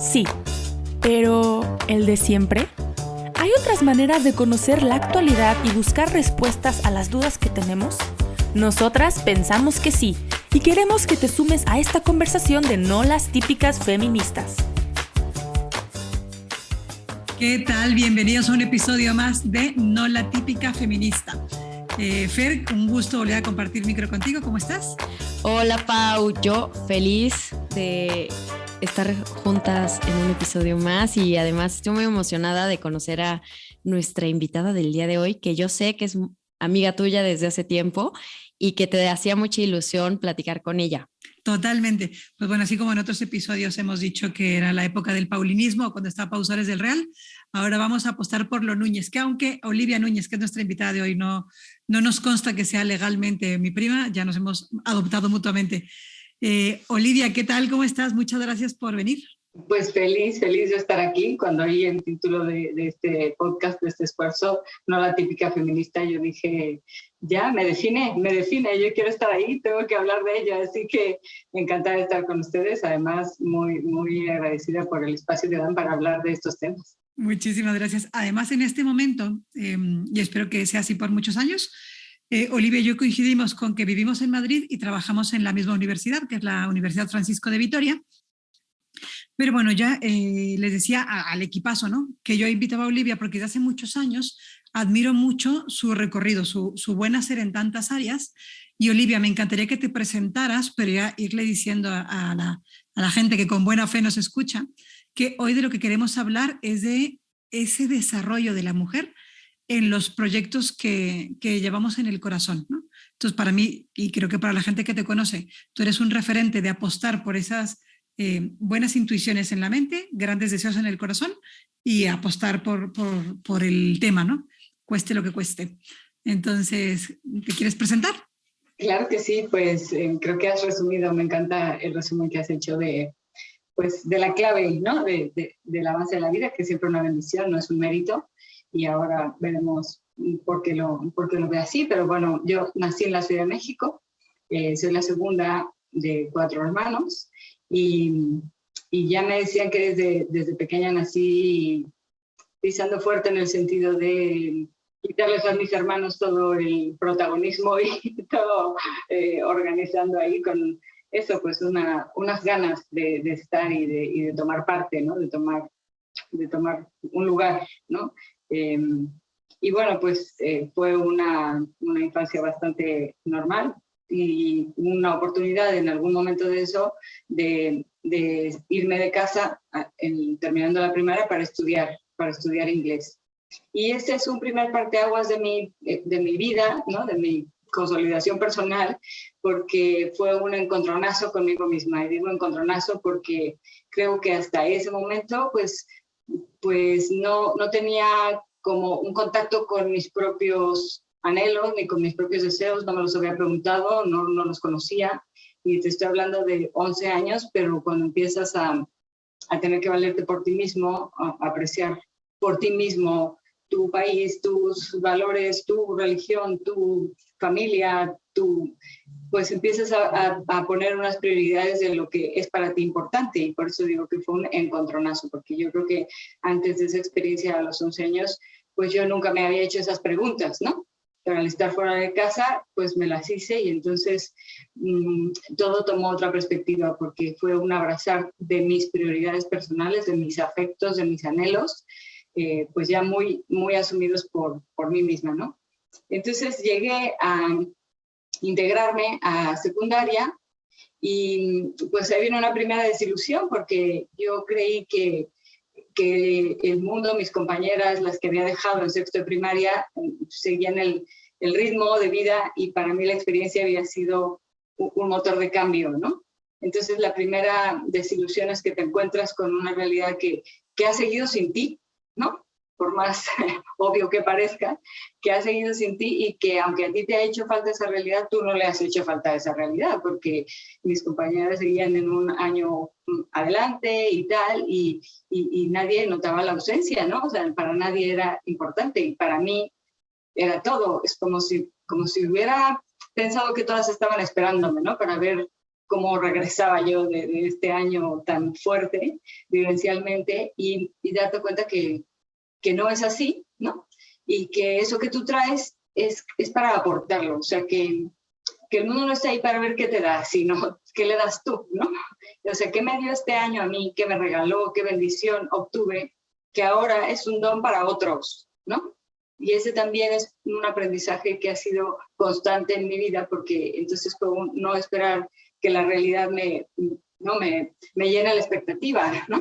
Sí, pero ¿el de siempre? ¿Hay otras maneras de conocer la actualidad y buscar respuestas a las dudas que tenemos? Nosotras pensamos que sí, y queremos que te sumes a esta conversación de No las típicas feministas. ¿Qué tal? Bienvenidos a un episodio más de No la típica feminista. Fer, un gusto volver a compartir micro contigo. ¿Cómo estás? Hola Pau, yo feliz de estar juntas en un episodio más y además estoy muy emocionada de conocer a nuestra invitada del día de hoy, que yo sé que es amiga tuya desde hace tiempo y que te hacía mucha ilusión platicar con ella. Totalmente. Pues bueno, así como en otros episodios hemos dicho que era la época del paulinismo, cuando estaba Pau Suárez del Real, ahora vamos a apostar por lo Núñez, que aunque Olivia Núñez, que es nuestra invitada de hoy, no nos consta que sea legalmente mi prima, ya nos hemos adoptado mutuamente. Olivia, ¿qué tal? ¿Cómo estás? Muchas gracias por venir. Pues feliz de estar aquí. Cuando oí el título de este podcast, de este esfuerzo, No la típica feminista, yo dije, ya, me define, yo quiero estar ahí, tengo que hablar de ella, así que encantada de estar con ustedes, además muy agradecida por el espacio que dan para hablar de estos temas. Muchísimas gracias. Además, en este momento, y espero que sea así por muchos años, Olivia y yo coincidimos con que vivimos en Madrid y trabajamos en la misma universidad, que es la Universidad Francisco de Vitoria. Pero bueno, ya les decía al equipazo, ¿no?, que yo invitaba a Olivia porque desde hace muchos años admiro mucho su recorrido, su buen hacer en tantas áreas. Y Olivia, me encantaría que te presentaras, pero ya irle diciendo a la gente que con buena fe nos escucha, que hoy de lo que queremos hablar es de ese desarrollo de la mujer en los proyectos que llevamos en el corazón, ¿no? Entonces, para mí, y creo que para la gente que te conoce, tú eres un referente de apostar por esas buenas intuiciones en la mente, grandes deseos en el corazón y apostar por el tema, ¿no? Cueste lo que cueste. Entonces, ¿te quieres presentar? Claro que sí, pues creo que has resumido, me encanta el resumen que has hecho de la clave, ¿no? Del avance de la vida, que es siempre una bendición, no es un mérito, y ahora veremos por qué lo ve así, pero bueno, yo nací en la Ciudad de México, soy la segunda de 4 hermanos, y ya me decían que desde pequeña nací pisando fuerte en el sentido de quitarles a mis hermanos todo el protagonismo y todo organizando ahí con eso, pues unas ganas de estar y de tomar parte, ¿no? De tomar un lugar, ¿no? Y bueno, pues fue una infancia bastante normal y una oportunidad en algún momento de eso de irme de casa terminando la primaria para estudiar inglés. Y este es un primer parteaguas de mi vida, ¿no? De mi consolidación personal, porque fue un encontronazo conmigo misma. Y digo encontronazo porque creo que hasta ese momento pues no tenía como un contacto con mis propios anhelos ni con mis propios deseos, no me los había preguntado, no los conocía. Y te estoy hablando de 11 años, pero cuando empiezas a tener que valerte por ti mismo, a apreciar por ti mismo tu país, tus valores, tu religión, tu familia, pues empiezas a poner unas prioridades de lo que es para ti importante, y por eso digo que fue un encontronazo, porque yo creo que antes de esa experiencia a los 11 años, pues yo nunca me había hecho esas preguntas, ¿no? Pero al estar fuera de casa, pues me las hice y entonces todo tomó otra perspectiva, porque fue un abrazar de mis prioridades personales, de mis afectos, de mis anhelos, pues ya muy asumidos por mí misma, ¿no? Entonces llegué a integrarme a secundaria y pues ahí vino una primera desilusión, porque yo creí que el mundo, mis compañeras, las que había dejado en sexto de primaria, seguían el ritmo de vida, y para mí la experiencia había sido un motor de cambio, ¿no? Entonces la primera desilusión es que te encuentras con una realidad que ha seguido sin ti, ¿no? Por más obvio que parezca, que ha seguido sin ti, y que aunque a ti te ha hecho falta esa realidad, tú no le has hecho falta a esa realidad, porque mis compañeras seguían en un año adelante y tal, y nadie notaba la ausencia, ¿no? O sea, para nadie era importante, y para mí era todo. Es como si hubiera pensado que todas estaban esperándome, ¿no? Para ver cómo regresaba yo de este año tan fuerte vivencialmente y darte cuenta que no es así, ¿no? Y que eso que tú traes es para aportarlo, o sea, que el mundo no está ahí para ver qué te da, sino qué le das tú, ¿no? O sea, qué me dio este año a mí, qué me regaló, qué bendición obtuve, que ahora es un don para otros, ¿no? Y ese también es un aprendizaje que ha sido constante en mi vida, porque entonces puedo no esperar que la realidad me llene la expectativa, ¿no?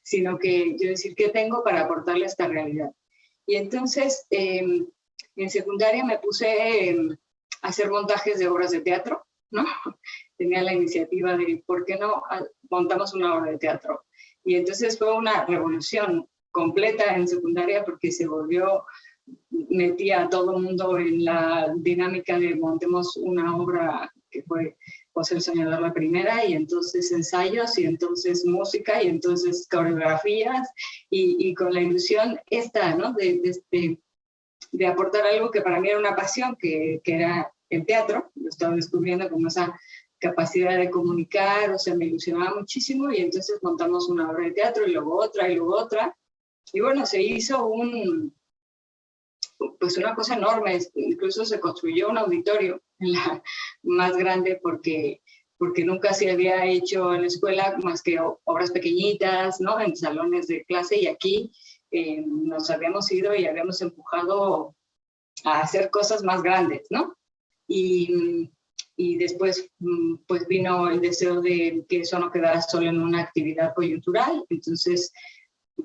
Sino que yo decir, ¿qué tengo para aportarle a esta realidad? Y entonces, en secundaria me puse a hacer montajes de obras de teatro, ¿no? Tenía la iniciativa de, ¿por qué no montamos una obra de teatro? Y entonces fue una revolución completa en secundaria porque se volvió, metía a todo el mundo en la dinámica de montemos una obra que fue José el Soñador la primera, y entonces ensayos, y entonces música, y entonces coreografías, y con la ilusión esta, ¿no? De aportar algo que para mí era una pasión, que era el teatro. Lo estaba descubriendo como esa capacidad de comunicar, o sea, me ilusionaba muchísimo, y entonces montamos una obra de teatro, y luego otra, y luego otra, y bueno, se hizo pues una cosa enorme. Incluso se construyó un auditorio más grande porque nunca se había hecho en la escuela más que obras pequeñitas, ¿no? En salones de clase, y aquí nos habíamos ido y habíamos empujado a hacer cosas más grandes, ¿no? Y después pues vino el deseo de que eso no quedara solo en una actividad coyuntural. Entonces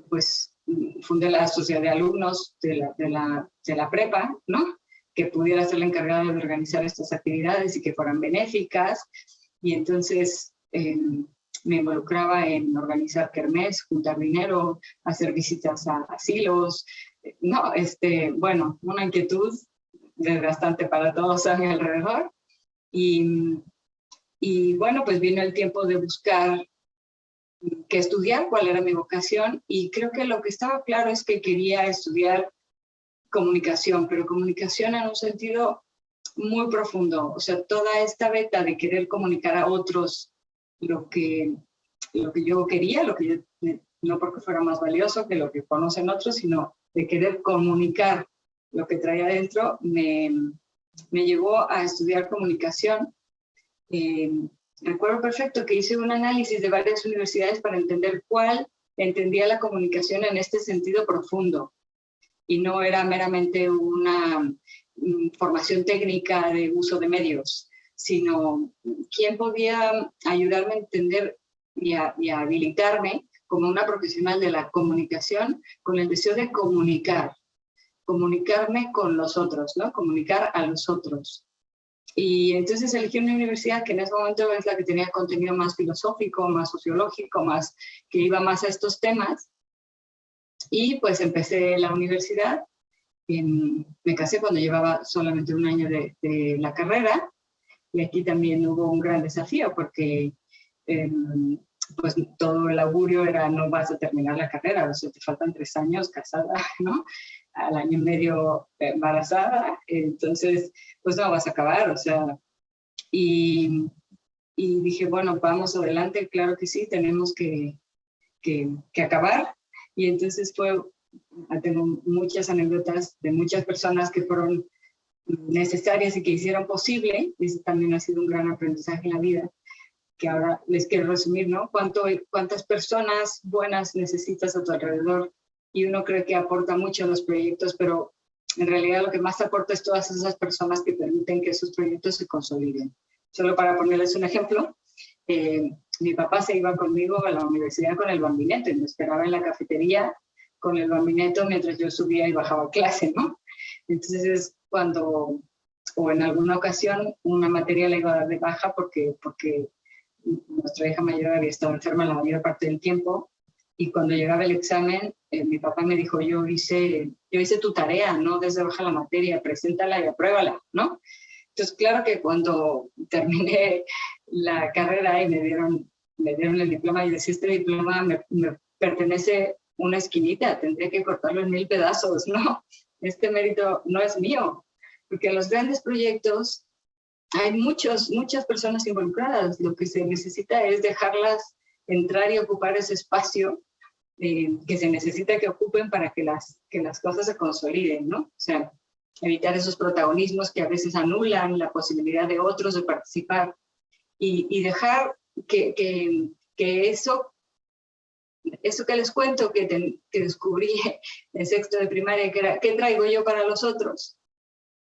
pues fundé la sociedad de alumnos de la prepa, ¿no? Que pudiera ser la encargada de organizar estas actividades y que fueran benéficas. Y entonces me involucraba en organizar kermés, juntar dinero, hacer visitas a asilos. No, bueno, una inquietud desgastante para todos a mi alrededor. Y bueno, pues vino el tiempo de buscar qué estudiar, cuál era mi vocación, y creo que lo que estaba claro es que quería estudiar comunicación, pero comunicación en un sentido muy profundo. O sea, toda esta beta de querer comunicar a otros lo que yo quería, no porque fuera más valioso que lo que conocen otros, sino de querer comunicar lo que traía adentro, me llevó a estudiar comunicación. Recuerdo perfecto que hice un análisis de varias universidades para entender cuál entendía la comunicación en este sentido profundo, y no era meramente una formación técnica de uso de medios, sino quién podía ayudarme a entender y a habilitarme como una profesional de la comunicación con el deseo de comunicarme con los otros, ¿no? Comunicar a los otros. Y entonces elegí una universidad que en ese momento es la que tenía contenido más filosófico, más sociológico, que iba más a estos temas. Y pues empecé la universidad. Me casé cuando llevaba solamente un año de la carrera, y aquí también hubo un gran desafío porque pues todo el augurio era: no vas a terminar la carrera, o sea, te faltan 3 años casada, ¿no? Al año y medio embarazada, entonces pues no vas a acabar, o sea, y dije, bueno, vamos adelante, claro que sí, tenemos que acabar. Y entonces tengo muchas anécdotas de muchas personas que fueron necesarias y que hicieron posible, y eso también ha sido un gran aprendizaje en la vida, que ahora les quiero resumir, ¿no? ¿Cuántas personas buenas necesitas a tu alrededor? Y uno cree que aporta mucho a los proyectos, pero en realidad lo que más aporta es todas esas personas que permiten que esos proyectos se consoliden. Solo para ponerles un ejemplo, mi papá se iba conmigo a la universidad con el bambineto y me esperaba en la cafetería con el bambineto mientras yo subía y bajaba clase, ¿no? Entonces o en alguna ocasión, una materia la iba a dar de baja porque nuestra hija mayor había estado enferma la mayor parte del tiempo, y cuando llegaba el examen, mi papá me dijo: yo hice tu tarea, no des de baja la materia, preséntala y apruébala, ¿no? Entonces, claro que cuando terminé la carrera y me dieron el diploma, y decía: este diploma me pertenece una esquinita, tendría que cortarlo en 1000 pedazos, ¿no? Este mérito no es mío, porque los grandes proyectos hay muchas personas involucradas. Lo que se necesita es dejarlas entrar y ocupar ese espacio que se necesita que ocupen para que las cosas se consoliden, ¿no? O sea, evitar esos protagonismos que a veces anulan la posibilidad de otros de participar y dejar que eso que les cuento, que descubrí en sexto de primaria, que era ¿qué traigo yo para los otros?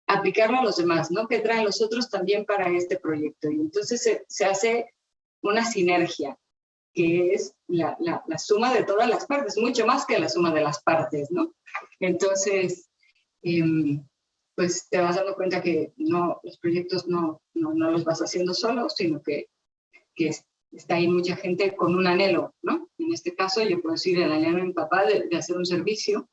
Aplicarlo a los demás, ¿no? ¿Qué traen los otros también para este proyecto? Y entonces se hace una sinergia, que es la suma de todas las partes, mucho más que la suma de las partes, ¿no? Entonces, pues te vas dando cuenta que los proyectos no los vas haciendo solos, sino que está ahí mucha gente con un anhelo, ¿no? En este caso yo puedo decir el anhelo de mi papá de hacer un servicio,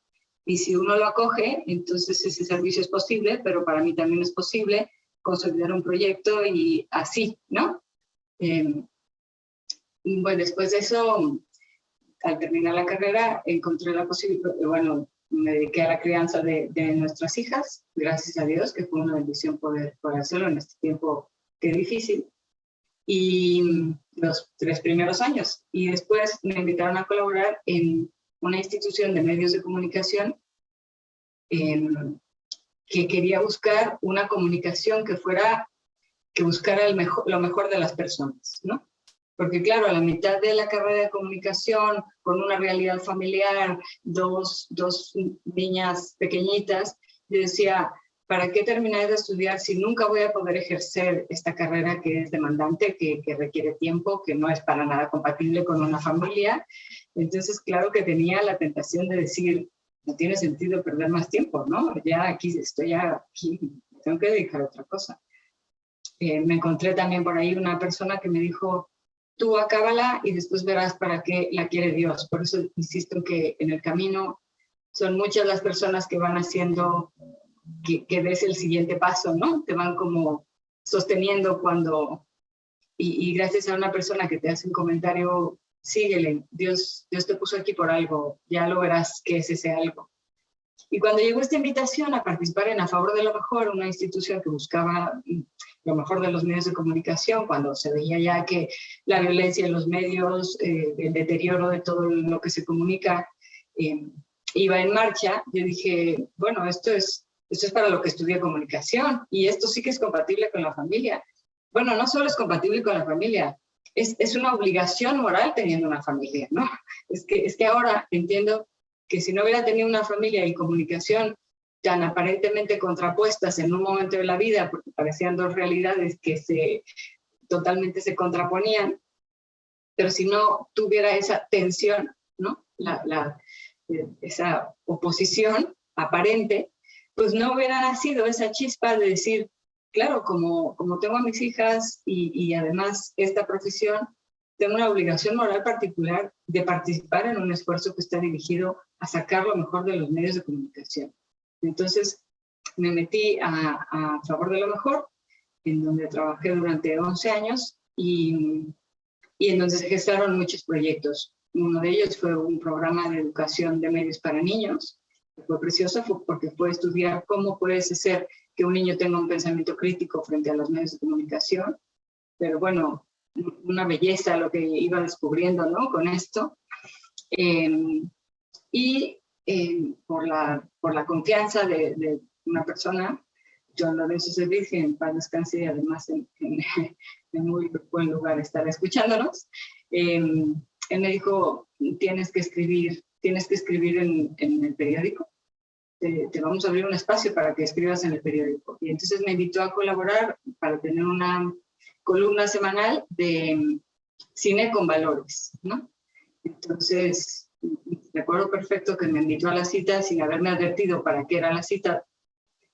y si uno lo acoge, entonces ese servicio es posible, pero para mí también es posible consolidar un proyecto y así, ¿no? Bueno, después de eso, al terminar la carrera, encontré la posibilidad, bueno, me dediqué a la crianza de nuestras hijas, gracias a Dios, que fue una bendición poder hacerlo en este tiempo que es difícil, y los 3 primeros años. Y después me invitaron a colaborar en una institución de medios de comunicación que quería buscar una comunicación que buscara lo mejor de las personas, ¿no? Porque claro, a la mitad de la carrera de comunicación, con una realidad familiar, dos niñas pequeñitas, yo decía, ¿para qué terminar de estudiar si nunca voy a poder ejercer esta carrera que es demandante, que requiere tiempo, que no es para nada compatible con una familia? Entonces, claro que tenía la tentación de decir, no tiene sentido perder más tiempo, ¿no? Ya estoy aquí, tengo que dedicar a otra cosa. Me encontré también por ahí una persona que me dijo, tú acábala y después verás para qué la quiere Dios. Por eso insisto que en el camino son muchas las personas que van haciendo que des el siguiente paso, ¿no? Te van como sosteniendo y gracias a una persona que te hace un comentario, síguele, Dios te puso aquí por algo, ya lo verás que es ese algo. Y cuando llegó esta invitación a participar en A Favor de lo Mejor, una institución que buscaba lo mejor de los medios de comunicación, cuando se veía ya que la violencia en los medios, el deterioro de todo lo que se comunica, iba en marcha, yo dije, bueno, esto es para lo que estudié comunicación, y esto sí que es compatible con la familia. Bueno, no solo es compatible con la familia, es una obligación moral teniendo una familia, ¿no? Es que ahora entiendo que si no hubiera tenido una familia y comunicación tan aparentemente contrapuestas en un momento de la vida, porque parecían dos realidades que totalmente se contraponían, pero si no tuviera esa tensión, ¿no? Esa oposición aparente, pues no hubiera nacido esa chispa de decir, claro, como tengo a mis hijas y además esta profesión, tengo una obligación moral particular de participar en un esfuerzo que está dirigido a sacar lo mejor de los medios de comunicación. Entonces me metí a Favor de lo Mejor, en donde trabajé durante 11 años y en donde se gestaron muchos proyectos. Uno de ellos fue un programa de educación de medios para niños, que fue precioso porque fue estudiar cómo puede ser que un niño tenga un pensamiento crítico frente a los medios de comunicación. Pero bueno, una belleza lo que iba descubriendo, ¿no? Con esto. Por la confianza de una persona, John Lorenzo Servig, que en paz descanse y además en muy buen lugar estar escuchándonos, él me dijo, tienes que escribir en el periódico, te vamos a abrir un espacio para que escribas en el periódico. Y entonces me invitó a colaborar para tener una columna semanal de cine con valores, ¿no? Entonces, recuerdo perfecto que me invitó a la cita sin haberme advertido para qué era la cita.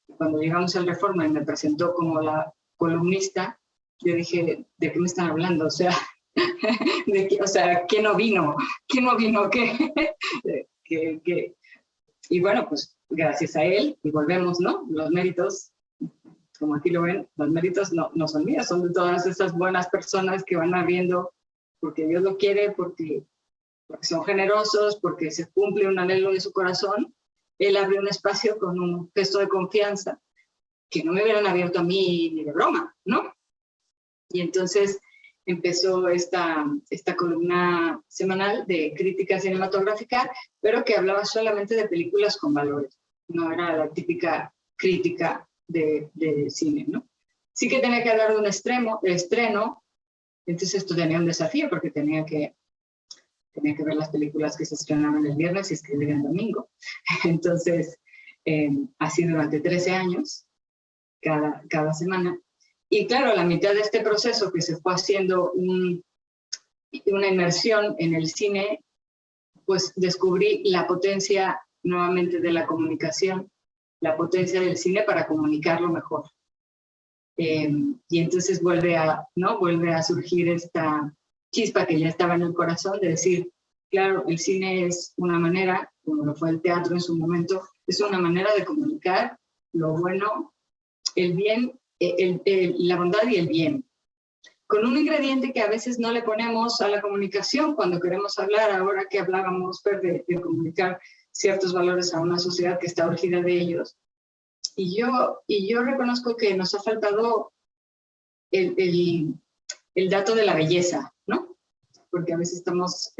Cuando llegamos al Reforma y me presentó como la columnista, yo dije, ¿de qué me están hablando? O sea, ¿quién no vino? ¿Quién no vino? ¿Qué? Y bueno, pues gracias a él, y volvemos, ¿no? Los méritos, como aquí lo ven, los méritos no son míos, son de todas esas buenas personas que van abriendo porque Dios lo quiere, porque son generosos, porque se cumple un anhelo de su corazón. Él abrió un espacio con un gesto de confianza que no me hubieran abierto a mí ni de broma, ¿no? Y entonces empezó esta columna semanal de crítica cinematográfica, pero que hablaba solamente de películas con valores. No era la típica crítica de cine, ¿no? Sí que tenía que hablar de un estreno, entonces esto tenía un desafío porque tenía que ver las películas que se estrenaban el viernes y escribir el domingo. Entonces, así durante 13 años, cada semana. Y claro, a la mitad de este proceso que se fue haciendo una inmersión en el cine, pues descubrí la potencia nuevamente de la comunicación, la potencia del cine para comunicarlo mejor. Y entonces vuelve a surgir esta chispa que ya estaba en el corazón de decir, claro, el cine es una manera, como lo fue el teatro en su momento, es una manera de comunicar lo bueno, el bien, la bondad y el bien. Con un ingrediente que a veces no le ponemos a la comunicación cuando queremos hablar, ahora que hablábamos de comunicar ciertos valores a una sociedad que está urgida de ellos. Y yo reconozco que nos ha faltado el dato de la belleza, ¿no? Porque a veces estamos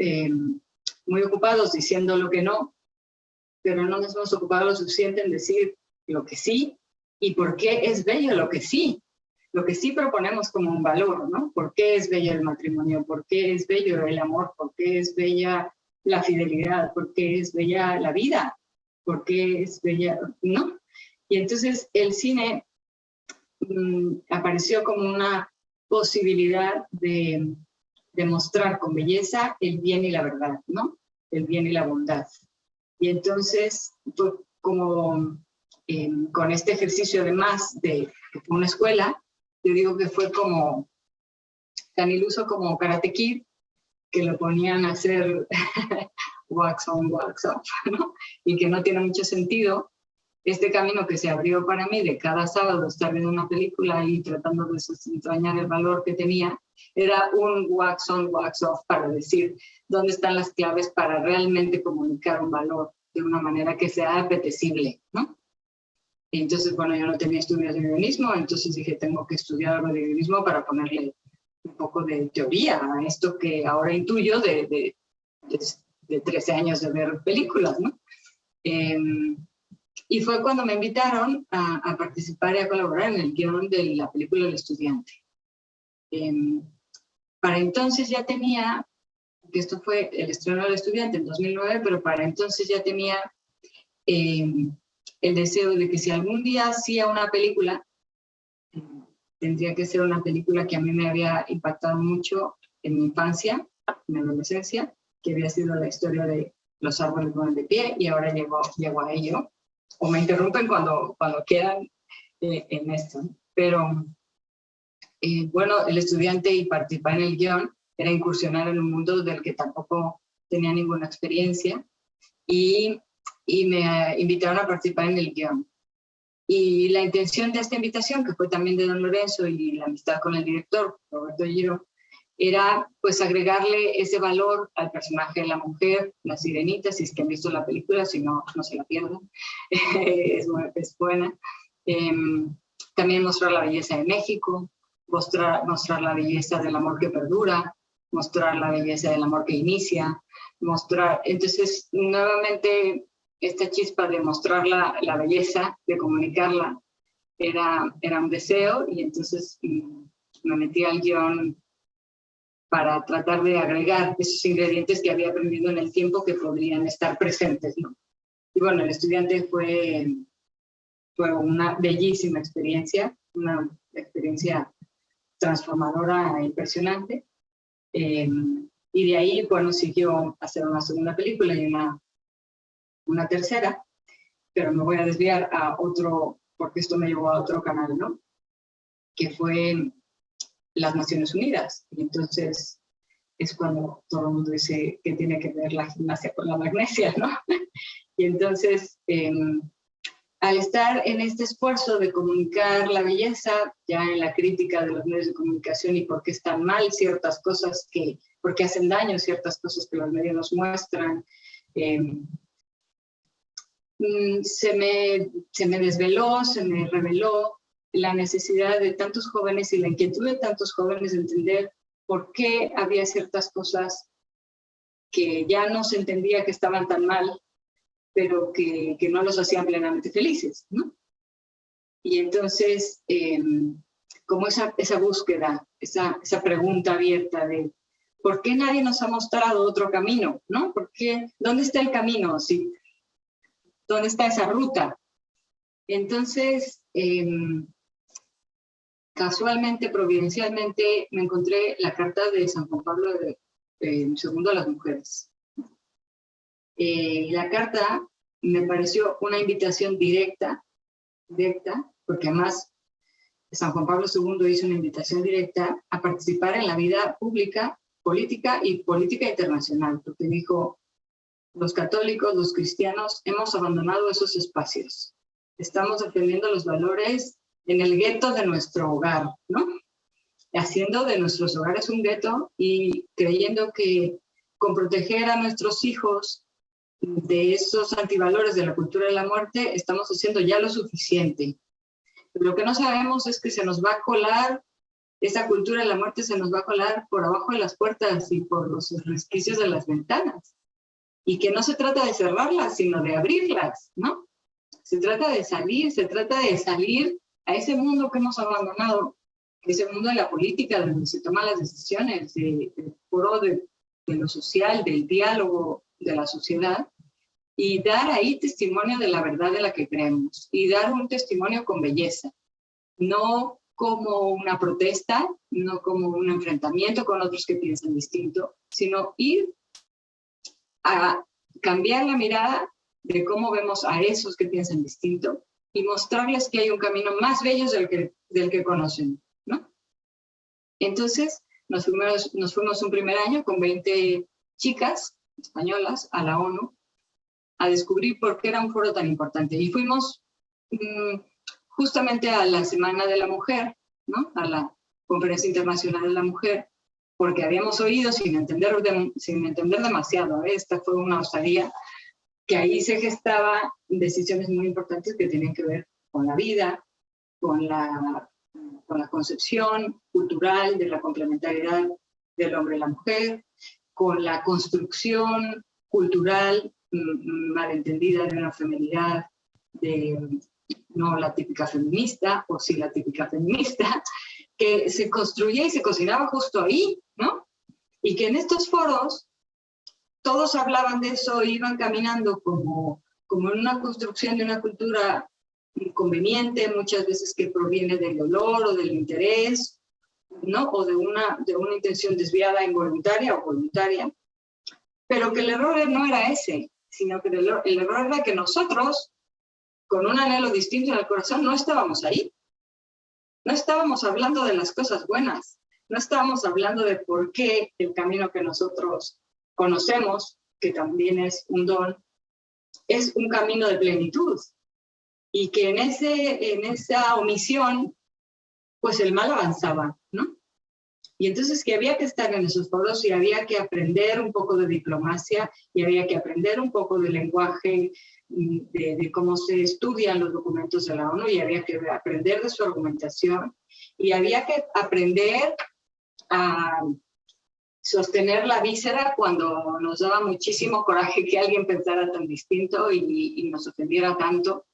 muy ocupados diciendo lo que no, pero no nos hemos ocupado lo suficiente en decir lo que sí y por qué es bello lo que sí proponemos como un valor, ¿no? ¿Por qué es bello el matrimonio? ¿Por qué es bello el amor? ¿Por qué es bella la fidelidad? ¿Por qué es bella la vida? ¿Por qué es bella, no? Y entonces el cine apareció como una posibilidad de mostrar con belleza el bien y la verdad, ¿no? El bien y la bondad. Y entonces fue como con este ejercicio además de una escuela, yo digo que fue como tan iluso como Karate Kid, que lo ponían a hacer wax on, wax off, ¿no? Y que no tiene mucho sentido. Este camino que se abrió para mí de cada sábado estar viendo una película y tratando de desentrañar el valor que tenía, era un wax on, wax off para decir dónde están las claves para realmente comunicar un valor de una manera que sea apetecible, ¿no? Y entonces, bueno, yo no tenía estudios de guionismo, entonces dije, tengo que estudiar algo de guionismo para ponerle un poco de teoría a esto que ahora intuyo de 13 años de ver películas, ¿no? Y fue cuando me invitaron a participar y a colaborar en el guión de la película El Estudiante. Para entonces ya tenía, que esto fue el estreno del Estudiante en 2009, pero para entonces ya tenía el deseo de que si algún día hacía una película, tendría que ser una película que a mí me había impactado mucho en mi infancia, en mi adolescencia, que había sido la historia de Los árboles mueren de pie, y ahora llego a ello. O me interrumpen cuando quieran en esto. Pero, bueno, El Estudiante y participar en el guión era incursionar en un mundo del que tampoco tenía ninguna experiencia, y me invitaron a participar en el guión. Y la intención de esta invitación, que fue también de don Lorenzo y la amistad con el director, Roberto Giro, era pues agregarle ese valor al personaje de la mujer, la sirenita, si es que han visto la película, si no, no se la pierdan, es buena. También mostrar la belleza de México, mostrar la belleza del amor que perdura, mostrar la belleza del amor que inicia, entonces nuevamente esta chispa de mostrar la belleza, de comunicarla, era un deseo, y entonces me metí al guión para tratar de agregar esos ingredientes que había aprendido en el tiempo que podrían estar presentes, ¿no? Y bueno, El Estudiante fue una bellísima experiencia, una experiencia transformadora e impresionante. Y de ahí, bueno, siguió hacer una segunda película y una tercera, pero me voy a desviar a otro, porque esto me llevó a otro canal, ¿no? Que fue las Naciones Unidas. Y entonces es cuando todo el mundo dice que tiene que ver la gimnasia con la magnesia, ¿no? Y entonces, al estar en este esfuerzo de comunicar la belleza, ya en la crítica de los medios de comunicación y por qué están mal ciertas cosas, por qué hacen daño ciertas cosas que los medios nos muestran, se me desveló, se me reveló la necesidad de tantos jóvenes y la inquietud de tantos jóvenes de entender por qué había ciertas cosas que ya no se entendía que estaban tan mal, pero que no los hacían plenamente felices, ¿no? Y entonces, como esa búsqueda, esa pregunta abierta de ¿por qué nadie nos ha mostrado otro camino? ¿No? ¿Por qué? ¿Dónde está el camino? ¿Sí? ¿Dónde está esa ruta? Entonces, casualmente, providencialmente, me encontré la carta de San Juan Pablo II a las mujeres. La carta me pareció una invitación directa, porque además San Juan Pablo II hizo una invitación directa a participar en la vida pública, política y política internacional, porque dijo, los católicos, los cristianos, hemos abandonado esos espacios. Estamos defendiendo los valores en el gueto de nuestro hogar, ¿no? Haciendo de nuestros hogares un gueto y creyendo que con proteger a nuestros hijos de esos antivalores de la cultura de la muerte, estamos haciendo ya lo suficiente. Lo que no sabemos es que se nos va a colar, esa cultura de la muerte se nos va a colar por abajo de las puertas y por los resquicios de las ventanas. Y que no se trata de cerrarlas, sino de abrirlas, ¿no? Se trata de salir a ese mundo que hemos abandonado, ese mundo de la política, donde se toman las decisiones, del foro de lo social, del diálogo de la sociedad, y dar ahí testimonio de la verdad de la que creemos, y dar un testimonio con belleza, no como una protesta, no como un enfrentamiento con otros que piensan distinto, sino ir a cambiar la mirada de cómo vemos a esos que piensan distinto y mostrarles que hay un camino más bello del que conocen, ¿no? Entonces, nos fuimos un primer año con 20 chicas españolas a la ONU a descubrir por qué era un foro tan importante. Y fuimos justamente a la Semana de la Mujer, ¿no? A la Conferencia Internacional de la Mujer, porque habíamos oído sin entender demasiado, ¿eh? Esta fue una osadía, que ahí se gestaban decisiones muy importantes que tenían que ver con la vida, con la concepción cultural de la complementariedad del hombre y la mujer, con la construcción cultural malentendida de una feminidad, no la típica feminista, o sí la típica feminista, que se construía y se cocinaba justo ahí, ¿no? Y que en estos foros todos hablaban de eso, iban caminando como en una construcción de una cultura conveniente, muchas veces que proviene del dolor o del interés, ¿no? O de una intención desviada, involuntaria o voluntaria, pero que el error no era ese, sino que el error era que nosotros, con un anhelo distinto en el corazón, no estábamos ahí. No estábamos hablando de las cosas buenas, no estábamos hablando de por qué el camino que nosotros conocemos, que también es un don, es un camino de plenitud. Y que en esa omisión, pues el mal avanzaba, ¿no? Y entonces que había que estar en esos foros y había que aprender un poco de diplomacia y había que aprender un poco de lenguaje, de cómo se estudian los documentos de la ONU, y había que aprender de su argumentación y había que aprender a sostener la víscera cuando nos daba muchísimo coraje que alguien pensara tan distinto y nos ofendiera tanto,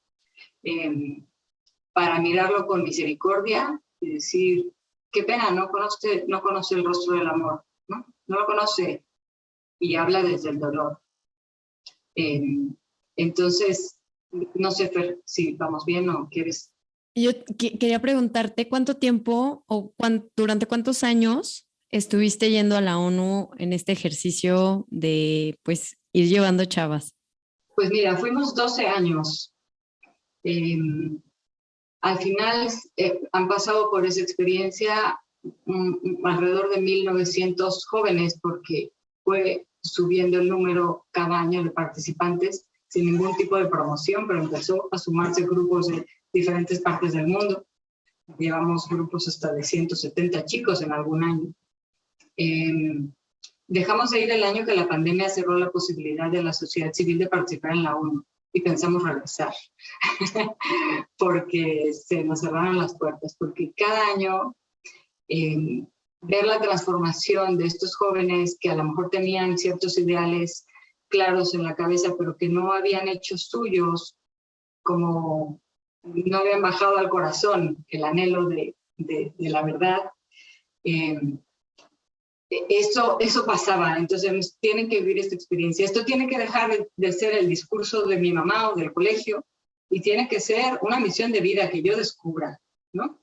para mirarlo con misericordia y decir, qué pena, no conoce el rostro del amor, ¿no? No lo conoce y habla desde el dolor. Entonces, no sé, Fer, si vamos bien o quieres. Yo quería preguntarte cuánto tiempo o durante cuántos años estuviste yendo a la ONU en este ejercicio de, pues, ir llevando chavas. Pues mira, fuimos 12 años. Al final han pasado por esa experiencia alrededor de 1.900 jóvenes, porque fue subiendo el número cada año de participantes sin ningún tipo de promoción, pero empezó a sumarse grupos de diferentes partes del mundo. Llevamos grupos hasta de 170 chicos en algún año. Dejamos de ir el año que la pandemia cerró la posibilidad de la sociedad civil de participar en la ONU. y pensamos regresar, porque se nos cerraron las puertas, porque cada año ver la transformación de estos jóvenes que a lo mejor tenían ciertos ideales claros en la cabeza, pero que no habían hecho suyos, como no habían bajado al corazón el anhelo de la verdad. Eso pasaba, entonces tienen que vivir esta experiencia. Esto tiene que dejar de ser el discurso de mi mamá o del colegio y tiene que ser una misión de vida que yo descubra, ¿no?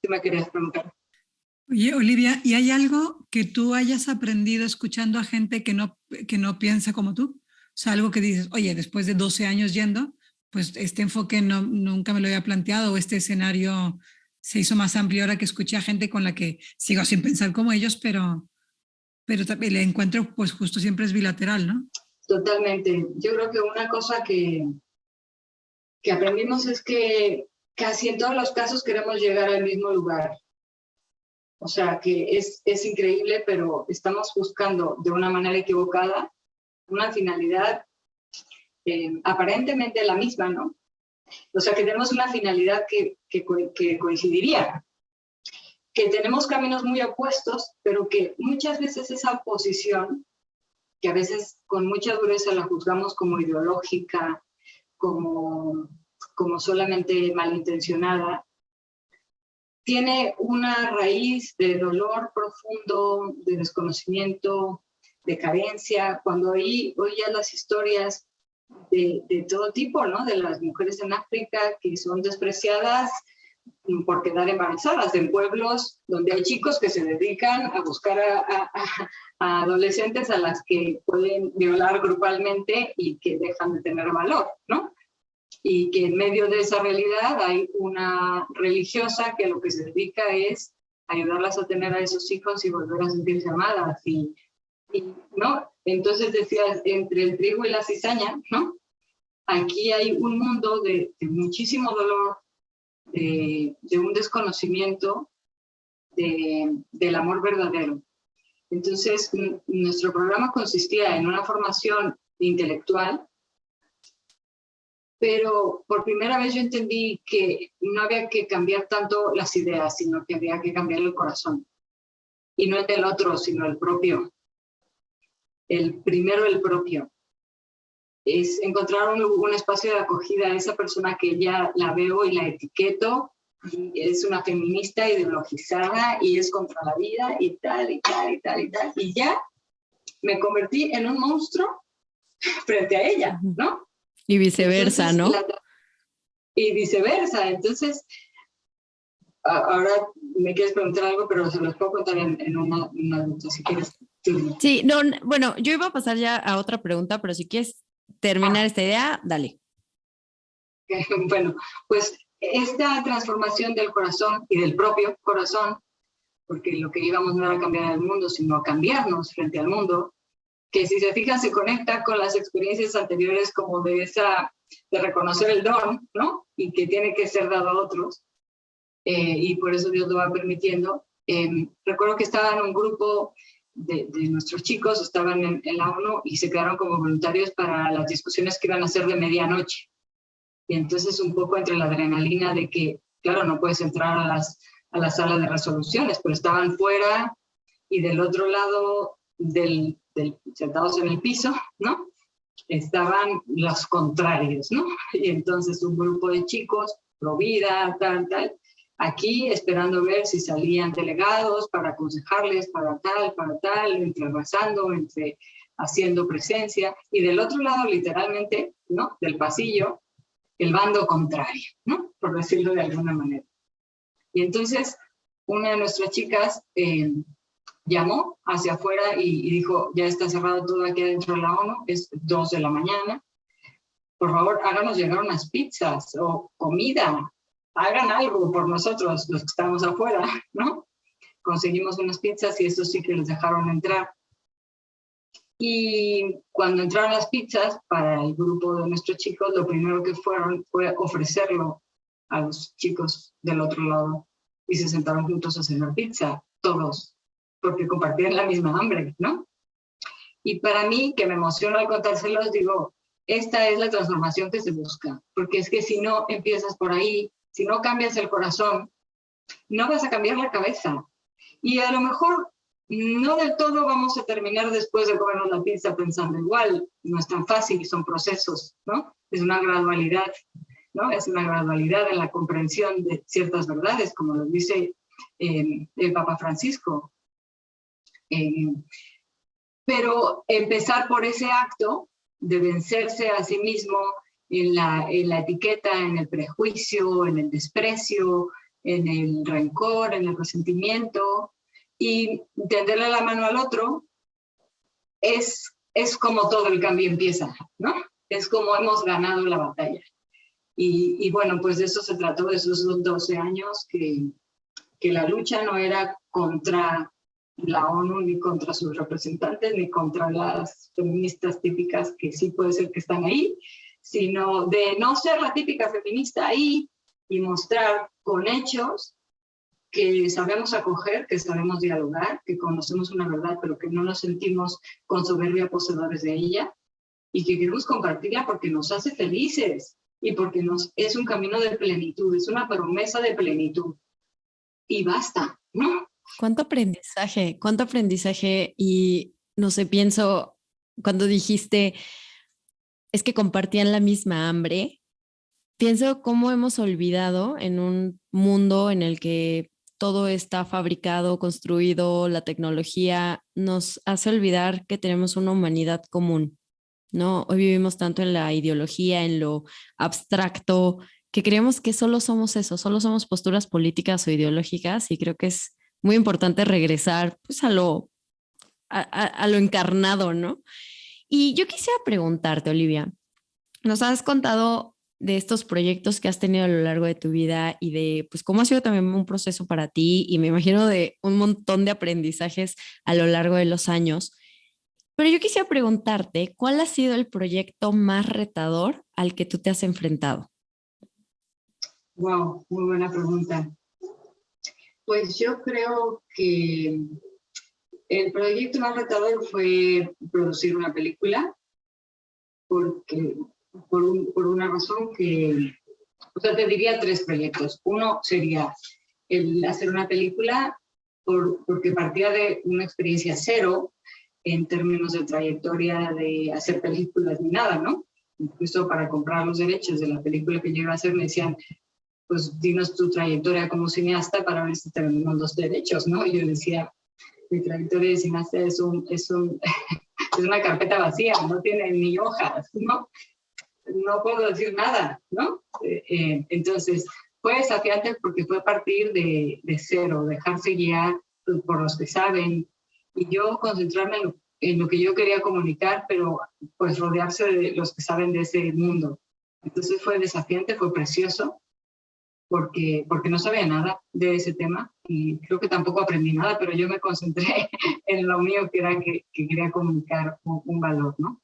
¿Qué me querías preguntar? Oye, Olivia, ¿y hay algo que tú hayas aprendido escuchando a gente que no piensa como tú? O sea, algo que dices, oye, después de 12 años yendo, pues este enfoque nunca me lo había planteado, o este escenario se hizo más amplio ahora que escuché a gente con la que sigo sin pensar como ellos, pero el encuentro pues justo siempre es bilateral, ¿no? Totalmente. Yo creo que una cosa que aprendimos es que casi en todos los casos queremos llegar al mismo lugar. O sea, que es increíble, pero estamos buscando de una manera equivocada una finalidad aparentemente la misma, ¿no? O sea, que tenemos una finalidad que coincidiría, que tenemos caminos muy opuestos, pero que muchas veces esa oposición, que a veces con mucha dureza la juzgamos como ideológica, como solamente malintencionada, tiene una raíz de dolor profundo, de desconocimiento, de carencia. Cuando oías las historias de todo tipo, ¿no? De las mujeres en África que son despreciadas por quedar embarazadas, en pueblos donde hay chicos que se dedican a buscar a adolescentes a las que pueden violar grupalmente y que dejan de tener valor, ¿no? Y que en medio de esa realidad hay una religiosa que lo que se dedica es ayudarlas a tener a esos hijos y volver a sentirse amadas. Y ¿no? Entonces decías, entre el trigo y la cizaña, ¿no? Aquí hay un mundo de muchísimo dolor, de un desconocimiento del amor verdadero. Entonces, nuestro programa consistía en una formación intelectual, pero por primera vez yo entendí que no había que cambiar tanto las ideas, sino que había que cambiar el corazón. Y no el del otro, sino el propio. El propio. Es encontrar un espacio de acogida a esa persona que ya la veo y la etiqueto, y es una feminista ideologizada y es contra la vida y tal, y tal, y tal, y tal. Y ya me convertí en un monstruo frente a ella, ¿no? Y viceversa, entonces, ¿no? Y viceversa. Entonces, ahora me quieres preguntar algo, pero se los puedo contar en una minuto, si quieres. Sí, no, bueno, yo iba a pasar ya a otra pregunta, pero si quieres terminar esta idea, dale. Bueno, pues esta transformación del corazón y del propio corazón, porque lo que íbamos no era cambiar el mundo, sino cambiarnos frente al mundo, que si se fijan se conecta con las experiencias anteriores como de reconocer el don, ¿no? Y que tiene que ser dado a otros, y por eso Dios lo va permitiendo. Recuerdo que estaba en un grupo de nuestros chicos, estaban en la ONU y se quedaron como voluntarios para las discusiones que iban a hacer de medianoche. Y entonces un poco entre la adrenalina de que, claro, no puedes entrar a la sala de resoluciones, pero estaban fuera y del otro lado sentados en el piso, ¿no? Estaban los contrarios, ¿no? Y entonces un grupo de chicos, pro vida, tal, aquí esperando ver si salían delegados para aconsejarles para tal, entre rezando, entre haciendo presencia, y del otro lado, literalmente, ¿no? Del pasillo, el bando contrario, ¿no? Por decirlo de alguna manera. Y entonces, una de nuestras chicas llamó hacia afuera y dijo, ya está cerrado todo aquí adentro de la ONU, es 2 de la mañana, por favor, háganos llegar unas pizzas o comida, hagan algo por nosotros, los que estamos afuera, ¿no? Conseguimos unas pizzas y eso sí que les dejaron entrar. Y cuando entraron las pizzas para el grupo de nuestros chicos, lo primero que fue ofrecerlo a los chicos del otro lado y se sentaron juntos a cenar pizza, todos, porque compartían la misma hambre, ¿no? Y para mí, que me emociona al contárselos, digo, esta es la transformación que se busca, porque es que si no empiezas por ahí, si no cambias el corazón, no vas a cambiar la cabeza. Y a lo mejor no del todo vamos a terminar después de comernos la pizza pensando igual, no es tan fácil, son procesos, ¿no? Es una gradualidad, ¿no? Es una gradualidad en la comprensión de ciertas verdades, como lo dice el Papa Francisco. Pero empezar por ese acto de vencerse a sí mismo en la etiqueta, en el prejuicio, en el desprecio, en el rencor, en el resentimiento, y tenderle la mano al otro, es como todo el cambio empieza, ¿no? Es como hemos ganado la batalla. Y bueno, pues de eso se trató, de esos 12 años, que la lucha no era contra la ONU, ni contra sus representantes, ni contra las feministas típicas, que sí puede ser que están ahí, sino de no ser la típica feminista ahí y mostrar con hechos que sabemos acoger, que sabemos dialogar, que conocemos una verdad, pero que no nos sentimos con soberbia poseedores de ella, y que queremos compartirla porque nos hace felices y porque es un camino de plenitud, es una promesa de plenitud. Y basta, ¿no? Cuánto aprendizaje y no sé, pienso cuando dijiste es que compartían la misma hambre, pienso cómo hemos olvidado en un mundo en el que todo está fabricado, construido, la tecnología nos hace olvidar que tenemos una humanidad común, ¿no? Hoy vivimos tanto en la ideología, en lo abstracto, que creemos que solo somos eso, solo somos posturas políticas o ideológicas, y creo que es muy importante regresar pues a lo encarnado, ¿no? Y yo quisiera preguntarte, Olivia, nos has contado de estos proyectos que has tenido a lo largo de tu vida y de pues cómo ha sido también un proceso para ti, y me imagino de un montón de aprendizajes a lo largo de los años. Pero yo quisiera preguntarte, ¿cuál ha sido el proyecto más retador al que tú te has enfrentado? Wow, muy buena pregunta. Pues yo creo que el proyecto más retador fue producir una película, porque por una razón que, o sea, te diría 3 proyectos. Uno sería el hacer una película porque partía de una experiencia cero en términos de trayectoria de hacer películas ni nada, ¿no? Incluso para comprar los derechos de la película que yo iba a hacer me decían, pues dinos tu trayectoria como cineasta para ver si tenemos los derechos, ¿no? Y yo decía, mi trayectoria de cineasta es una carpeta vacía, no tiene ni hojas, ¿no? No puedo decir nada, ¿no? Entonces, fue desafiante porque fue partir de cero, dejarse guiar por los que saben, y yo concentrarme en lo que yo quería comunicar, pero pues rodearse de los que saben de ese mundo. Entonces fue desafiante, fue precioso, porque no sabía nada de ese tema, y creo que tampoco aprendí nada, pero yo me concentré en lo mío, que era que quería comunicar un valor, ¿no?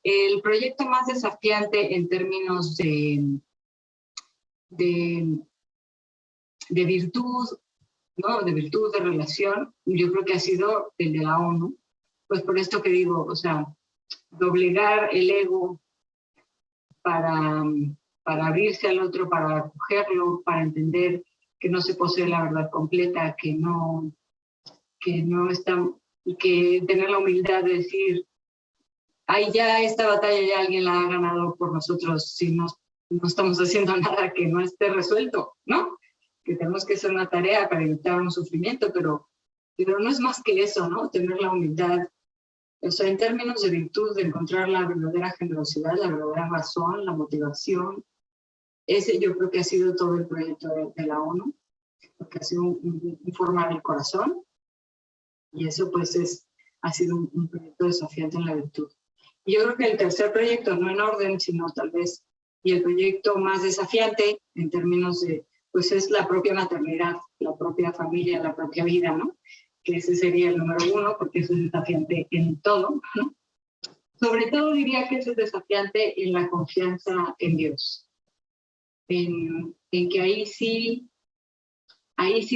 El proyecto más desafiante en términos de virtud, ¿no? De virtud, de relación, yo creo que ha sido el de la ONU, pues por esto que digo, o sea, doblegar el ego para abrirse al otro, para acogerlo, para entender que no se posee la verdad completa, que no está, y que tener la humildad de decir, ay, ya esta batalla ya alguien la ha ganado por nosotros, si no estamos haciendo nada que no esté resuelto, ¿no? Que tenemos que hacer una tarea para evitar un sufrimiento, pero no es más que eso, ¿no? Tener la humildad, o sea, en términos de virtud, de encontrar la verdadera generosidad, la verdadera razón, la motivación. Ese yo creo que ha sido todo el proyecto de la ONU, porque ha sido un formar el corazón, y eso pues ha sido un proyecto desafiante en la virtud. Y yo creo que el tercer proyecto, no en orden, sino tal vez, y el proyecto más desafiante en términos de, pues es la propia maternidad, la propia familia, la propia vida, ¿no? Que ese sería el número 1, porque eso es desafiante en todo, ¿no? Sobre todo diría que eso es desafiante en la confianza en Dios, en que ahí sí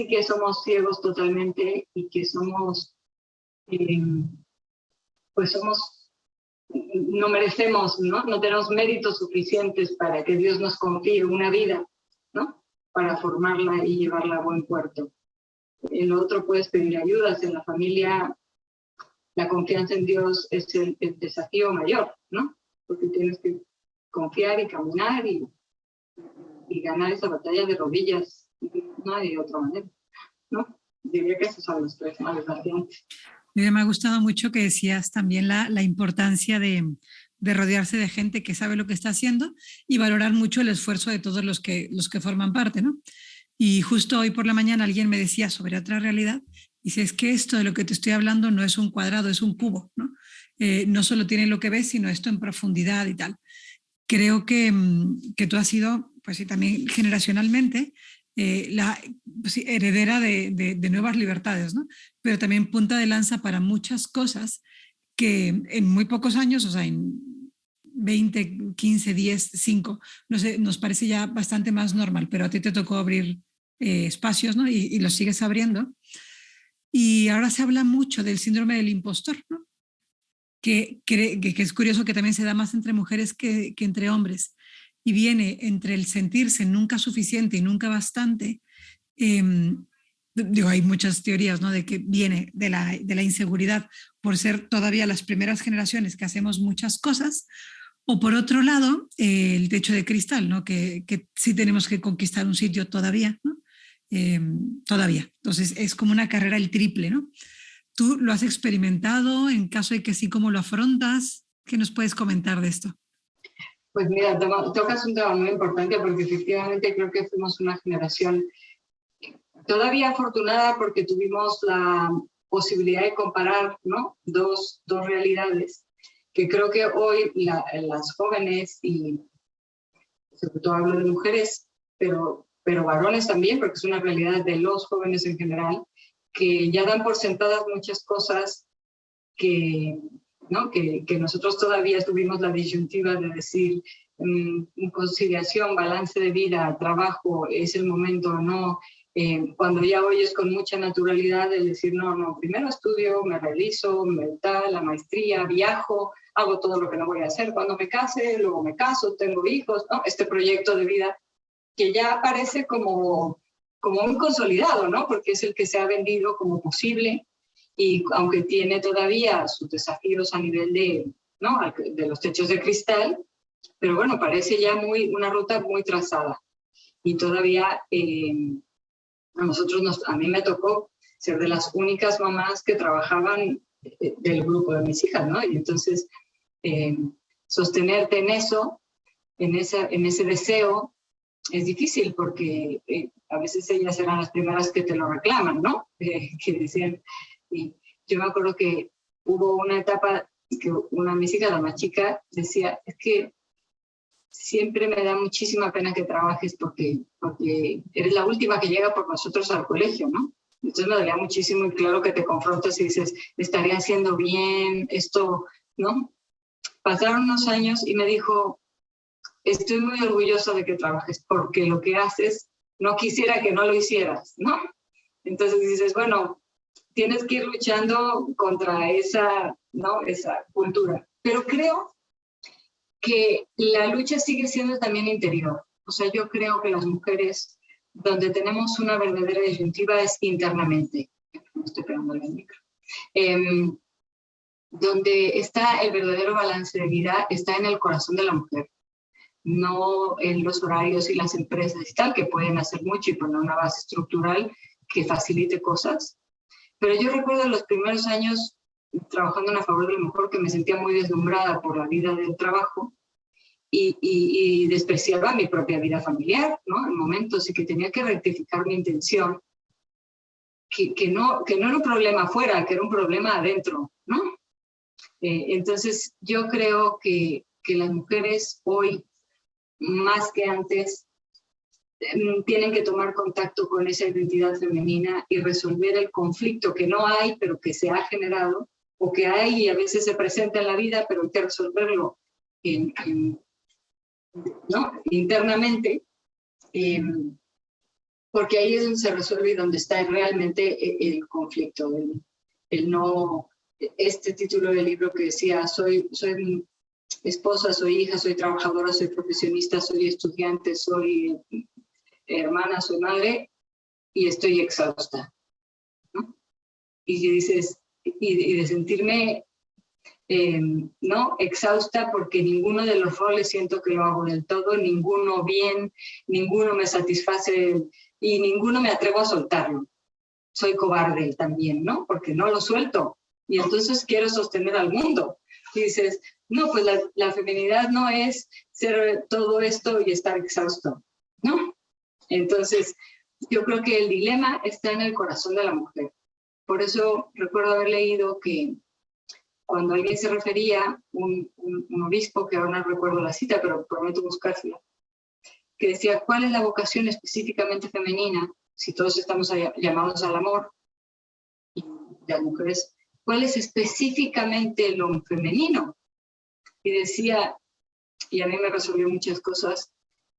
que somos ciegos totalmente, y que somos, pues somos no merecemos, ¿no? No tenemos méritos suficientes para que Dios nos confíe una vida, ¿no? Para formarla y llevarla a buen puerto. En lo otro puedes pedir ayudas. En la familia, la confianza en Dios es el desafío mayor, ¿no? Porque tienes que confiar y caminar y ganar esa batalla de rodillas. No hay de otra manera, ¿no? Diría que esos son los tres más desafiantes. Me ha gustado mucho que decías también la importancia de rodearse de gente que sabe lo que está haciendo y valorar mucho el esfuerzo de todos los que forman parte, ¿no? Y justo hoy por la mañana alguien me decía sobre otra realidad, dice, es que esto de lo que te estoy hablando no es un cuadrado, es un cubo, ¿no? No solo tiene lo que ves, sino esto en profundidad y tal. Creo que tú has sido, pues sí, también generacionalmente, pues sí, heredera de nuevas libertades, ¿no? Pero también punta de lanza para muchas cosas que en muy pocos años, o sea, en 20, 15, 10, 5, no sé, nos parece ya bastante más normal, pero a ti te tocó abrir espacios, ¿no? Y los sigues abriendo. Y ahora se habla mucho del síndrome del impostor, ¿no? Que es curioso que también se da más entre mujeres que entre hombres. Y viene entre el sentirse nunca suficiente y nunca bastante. Digo, hay muchas teorías, ¿no? De que viene de la inseguridad por ser todavía las primeras generaciones que hacemos muchas cosas, o por otro lado, el techo de cristal, ¿no? Que sí tenemos que conquistar un sitio todavía, ¿no? Todavía. Entonces es como una carrera el triple, ¿no? ¿Tú lo has experimentado? En caso de que sí, ¿cómo lo afrontas? ¿Qué nos puedes comentar de esto? Pues mira, tocas un tema muy importante porque efectivamente creo que fuimos una generación todavía afortunada porque tuvimos la posibilidad de comparar, ¿no? dos realidades que creo que hoy las jóvenes, y sobre todo hablo de mujeres, pero varones también, porque es una realidad de los jóvenes en general, que ya dan por sentadas muchas cosas ¿no? que nosotros todavía tuvimos la disyuntiva de decir conciliación, balance de vida, trabajo, es el momento o no. Cuando ya oyes con mucha naturalidad el decir, no, primero estudio, me realizo, me da la maestría, viajo, hago todo lo que no voy a hacer cuando me case, luego me caso, tengo hijos, ¿no? Este proyecto de vida que ya parece como muy consolidado, ¿no? Porque es el que se ha vendido como posible, y aunque tiene todavía sus desafíos a nivel ¿no? de los techos de cristal, pero bueno, parece ya una ruta muy trazada. Y todavía a mí me tocó ser de las únicas mamás que trabajaban del grupo de mis hijas, ¿no? Y entonces sostenerte en eso, en ese deseo, es difícil porque a veces ellas eran las primeras que te lo reclaman, ¿no? Que decían, y yo me acuerdo que hubo una etapa que una de mis hijas, la más chica, decía, es que siempre me da muchísima pena que trabajes porque eres la última que llega por nosotros al colegio, ¿no? Entonces me dolía muchísimo, y claro que te confrontas y dices, estaría haciendo bien esto, ¿no? Pasaron unos años y me dijo, estoy muy orgullosa de que trabajes porque lo que haces no quisiera que no lo hicieras, ¿no? Entonces dices, bueno, tienes que ir luchando contra esa cultura. Pero creo que la lucha sigue siendo también interior. O sea, yo creo que las mujeres, donde tenemos una verdadera disyuntiva es internamente. No estoy pegando el micro. Donde está el verdadero balance de vida, está en el corazón de la mujer. No en los horarios y las empresas y tal, que pueden hacer mucho y poner una base estructural que facilite cosas. Pero yo recuerdo los primeros años trabajando en A Favor de la Mujer que me sentía muy deslumbrada por la vida del trabajo y despreciaba mi propia vida familiar, ¿no? En momentos y que tenía que rectificar mi intención, que no era un problema afuera, que era un problema adentro, ¿no? Entonces yo creo que las mujeres hoy, más que antes, tienen que tomar contacto con esa identidad femenina y resolver el conflicto que no hay, pero que se ha generado, o que hay y a veces se presenta en la vida, pero hay que resolverlo ¿no? internamente, porque ahí es donde se resuelve y donde está realmente el conflicto, el no este título del libro que decía, soy esposa, soy hija, soy trabajadora, soy profesionista, soy estudiante, soy hermana, soy madre y estoy exhausta, ¿no? Y dices, y de sentirme ¿no? exhausta porque ninguno de los roles siento que lo hago del todo, ninguno bien, ninguno me satisface y ninguno me atrevo a soltarlo. Soy cobarde también, ¿no? Porque no lo suelto y entonces quiero sostener al mundo. Y dices, no, pues la feminidad no es ser todo esto y estar exhausto, ¿no? Entonces, yo creo que el dilema está en el corazón de la mujer. Por eso recuerdo haber leído que cuando alguien se refería, un obispo, que ahora no recuerdo la cita, pero prometo buscársela, que decía, ¿cuál es la vocación específicamente femenina? Si todos estamos llamados al amor, y las mujeres, ¿cuál es específicamente lo femenino? Y decía, y a mí me resolvió muchas cosas,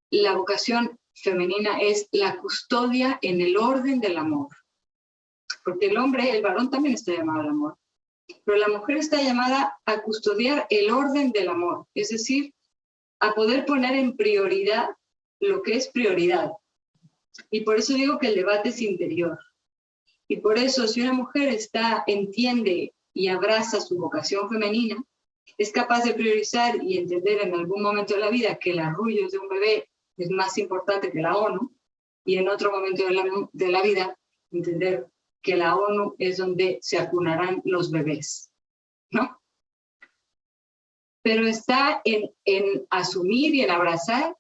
la vocación femenina es la custodia en el orden del amor. Porque el hombre, el varón también está llamado al amor. Pero la mujer está llamada a custodiar el orden del amor, es decir, a poder poner en prioridad lo que es prioridad. Y por eso digo que el debate es interior. Y por eso, si una mujer entiende y abraza su vocación femenina, es capaz de priorizar y entender en algún momento de la vida que el arrullo de un bebé es más importante que la ONU, y en otro momento de la vida entender que la ONU es donde se acunarán los bebés, ¿no? Pero está en asumir y en abrazar